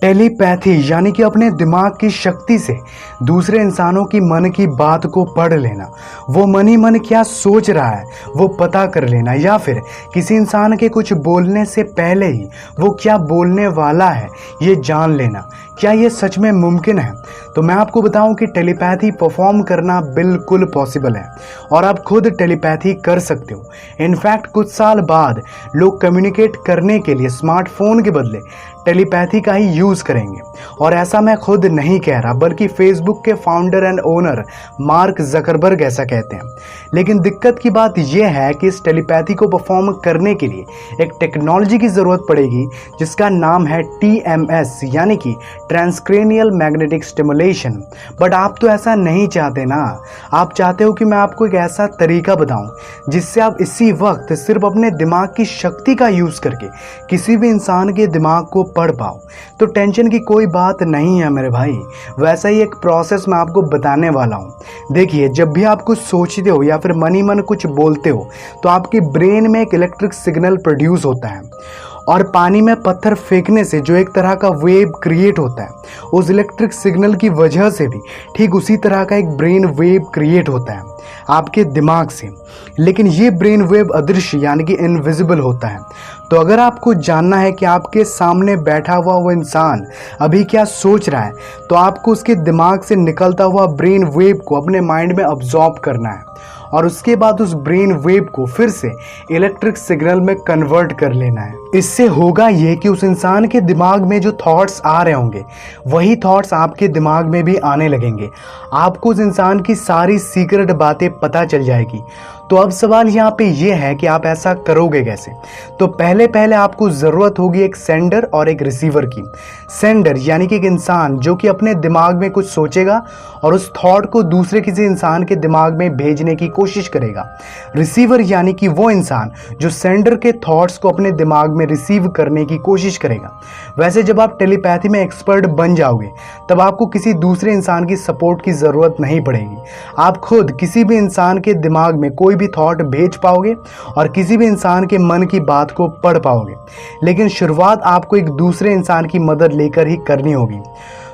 Telepathy यानी कि अपने दिमाग की शक्ति से दूसरे इंसानों की मन की बात को पढ़ लेना, वो मन ही मन क्या सोच रहा है वो पता कर लेना, या फिर किसी इंसान के कुछ बोलने से पहले ही वो क्या बोलने वाला है ये जान लेना। क्या ये सच में मुमकिन है? तो मैं आपको बताऊं कि टेलीपैथी परफॉर्म करना बिल्कुल पॉसिबल है और आप खुद टेलीपैथी कर सकते हो। इनफैक्ट कुछ साल बाद लोग कम्युनिकेट करने के लिए स्मार्टफोन के बदले टेलीपैथी का ही यूज़ करेंगे। और ऐसा मैं खुद नहीं कह रहा, बल्कि फेसबुक के founder and owner mark Zuckerberg ऐसा कहते हैं। लेकिन दिक्कत की बात यह है कि इस टेलीपैथी को परफॉर्म करने के लिए एक टेक्नोलॉजी की ज़रूरत पड़ेगी जिसका नाम है TMS यानी कि ट्रांसक्रेनियल मैग्नेटिक स्टिमुलेशन। बट आप तो ऐसा नहीं चाहते ना, आप चाहते हो कि मैं आपको एक ऐसा तरीका बताऊं जिससे आप इसी वक्त सिर्फ अपने दिमाग की शक्ति का यूज़ करके किसी भी इंसान के दिमाग को पढ़ पाओ। तो टेंशन की कोई बात नहीं है मेरे भाई, वैसा ही एक प्रोसेस मैं आपको बताने वाला हूँ। देखिए, जब भी आप कुछ सोचते हो या फिर मन ही मन कुछ बोलते हो तो आपके ब्रेन में एक इलेक्ट्रिक सिग्नल प्रोड्यूस होता है और पानी में पत्थर फेंकने से जो एक तरह का वेव क्रिएट होता है, उस इलेक्ट्रिक सिग्नल की वजह से भी ठीक उसी तरह का एक ब्रेन वेव क्रिएट होता है आपके दिमाग से। लेकिन ये ब्रेन वेव अदृश्य यानी कि इनविजिबल होता है। तो अगर आपको जानना है कि आपके सामने बैठा हुआ वो इंसान अभी क्या सोच रहा है, तो आपको उसके दिमाग से निकलता हुआ ब्रेन वेव को अपने माइंड में अब्जॉर्ब करना है और उसके बाद उस ब्रेन वेव को फिर से इलेक्ट्रिक सिग्नल में कन्वर्ट कर लेना है। इससे होगा ये कि उस इंसान के दिमाग में जो थॉट्स आ रहे होंगे वही थॉट्स आपके दिमाग में भी आने लगेंगे। आपको उस इंसान की सारी सीक्रेट बातें पता चल जाएगी। तो अब सवाल यहाँ पे ये है कि आप ऐसा करोगे कैसे? तो पहले आपको ज़रूरत होगी एक सेंडर और एक रिसीवर की। सेंडर यानी कि एक इंसान जो कि अपने दिमाग में कुछ सोचेगा और उस थॉट को दूसरे किसी इंसान के दिमाग में भेजने की कोशिश करेगा। रिसीवर यानी कि वो इंसान जो सेंडर के थॉट्स को अपने दिमाग में रिसीव करने की कोशिश करेगा। वैसे जब आप टेलीपैथी में एक्सपर्ट बन जाओगे तब आपको किसी दूसरे इंसान की सपोर्ट की ज़रूरत नहीं पड़ेगी। आप खुद किसी भी इंसान के दिमाग में कोई भी थॉट भेज पाओगे और किसी भी इंसान के मन की बात को पढ़ पाओगे। लेकिन शुरुआत आपको एक दूसरे इंसान की मदद लेकर ही करनी होगी।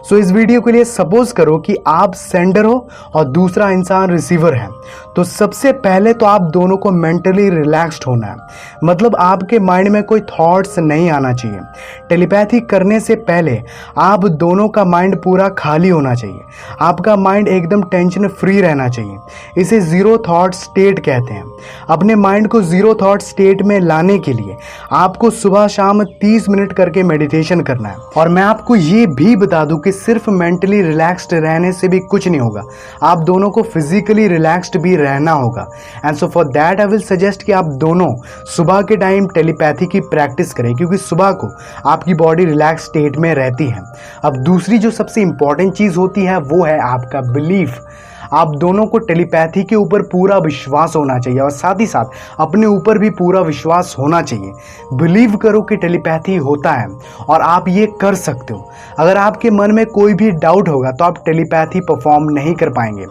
सो इस वीडियो के लिए सपोज करो कि आप सेंडर हो और दूसरा इंसान रिसीवर है। तो सबसे पहले तो आप दोनों को मेंटली रिलैक्स्ड होना है, मतलब आपके माइंड में कोई थॉट्स नहीं आना चाहिए। टेलीपैथी करने से पहले आप दोनों का माइंड पूरा खाली होना चाहिए। आपका माइंड एकदम टेंशन फ्री रहना चाहिए। इसे जीरो थॉट स्टेट कहते हैं। अपने माइंड को जीरो थॉट स्टेट में लाने के लिए आपको सुबह शाम 30 मिनट करके मेडिटेशन करना है। और मैं आपको ये भी बता दूं कि सिर्फ मेंटली रिलैक्स्ड रहने से भी कुछ नहीं होगा, आप दोनों को फिजिकली रिलैक्स्ड भी रहना होगा। And so for that I will suggest कि आप दोनों सुबह के टाइम टेलीपैथी की प्रैक्टिस करें, क्योंकि सुबह को आपकी बॉडी रिलैक्स स्टेट में रहती है। अब दूसरी जो सबसे इंपॉर्टेंट चीज़ होती है वो है आपका बिलीफ। आप दोनों को टेलीपैथी के ऊपर पूरा विश्वास होना चाहिए और साथ ही साथ अपने ऊपर भी पूरा विश्वास होना चाहिए। बिलीव करो कि टेलीपैथी होता है और आप ये कर सकते हो। अगर आपके मन में कोई भी डाउट होगा तो आप टेलीपैथी परफॉर्म नहीं कर पाएंगे।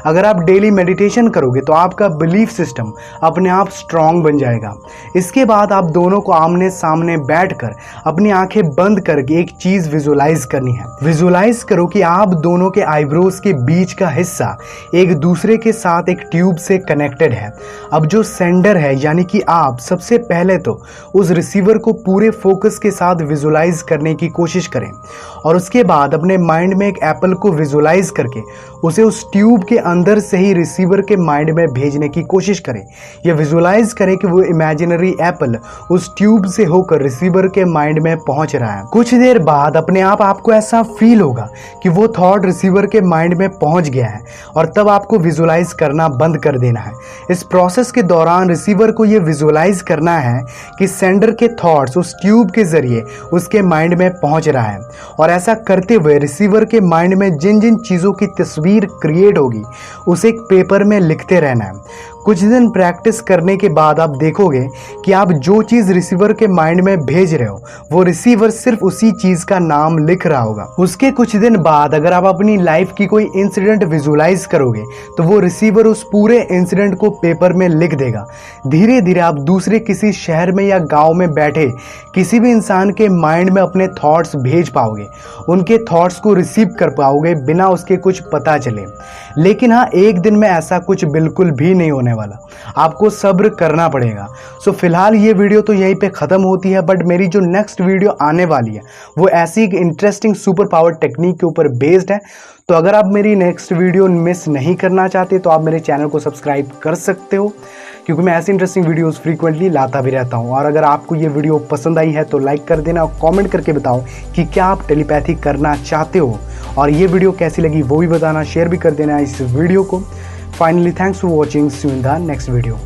अगर आप डेली मेडिटेशन करोगे तो आपका बिलीफ सिस्टम अपने आप स्ट्रांग बन जाएगा। इसके बाद आप दोनों को आमने सामने बैठकर अपनी आंखें बंद करके एक चीज़ विजुलाइज करनी है। विजुलाइज करो कि आप दोनों के आईब्रोज के बीच का हिस्सा एक दूसरे के साथ एक ट्यूब से कनेक्टेड है। अब जो सेंडर है यानी कि आप, सबसे पहले तो उस रिसीवर को पूरे फोकस के साथ विजुलाइज करने की कोशिश करें और उसके बाद अपने माइंड में एक एप्पल को विजुलाइज करके उसे उस ट्यूब के अंदर से ही रिसीवर के माइंड में भेजने की कोशिश करें। यह विजुलाइज करें कि वो इमेजिनरी एप्पल उस ट्यूब से होकर रिसीवर के माइंड में पहुंच रहा है। कुछ देर बाद अपने आप आपको ऐसा फील होगा कि वो थॉट रिसीवर के माइंड में पहुंच गया है और तब आपको विजुलाइज करना बंद कर देना है। इस प्रोसेस के दौरान रिसीवर को यह विजुलाइज करना है कि सेंडर के थॉट्स उस ट्यूब के जरिए उसके माइंड में पहुंच रहा है और ऐसा करते हुए रिसीवर के माइंड में जिन जिन चीज़ों की तस्वीर क्रिएट होगी उसे एक पेपर में लिखते रहना है। कुछ दिन प्रैक्टिस करने के बाद आप देखोगे कि आप जो चीज़ रिसीवर के माइंड में भेज रहे हो वो रिसीवर सिर्फ उसी चीज़ का नाम लिख रहा होगा। उसके कुछ दिन बाद अगर आप अपनी लाइफ की कोई इंसिडेंट विजुलाइज करोगे तो वो रिसीवर उस पूरे इंसिडेंट को पेपर में लिख देगा। धीरे धीरे आप दूसरे किसी शहर में या गांव में बैठे किसी भी इंसान के माइंड में अपने थॉट्स भेज पाओगे, उनके थॉट्स को रिसीव कर पाओगे बिना उसके कुछ पता चले। लेकिन हाँ, एक दिन में ऐसा कुछ बिल्कुल भी नहीं होने वाला, आपको सब्र करना पड़ेगा। सो फिलहाल ये वीडियो तो यहीं पे ख़त्म होती है, बट मेरी जो नेक्स्ट वीडियो आने वाली है वो ऐसी एक इंटरेस्टिंग सुपर पावर टेक्निक के ऊपर बेस्ड है। तो अगर आप मेरी नेक्स्ट वीडियो मिस नहीं करना चाहते तो आप मेरे चैनल को सब्सक्राइब कर सकते हो, क्योंकि मैं ऐसी इंटरेस्टिंग वीडियोस फ्रीक्वेंटली लाता भी रहता हूँ। और अगर आपको ये वीडियो पसंद आई है तो लाइक कर देना और कमेंट करके बताओ कि क्या आप टेलीपैथी करना चाहते हो, और ये वीडियो कैसी लगी वो भी बताना, शेयर भी कर देना इस वीडियो को। Finally thanks for watching, see you in the next video.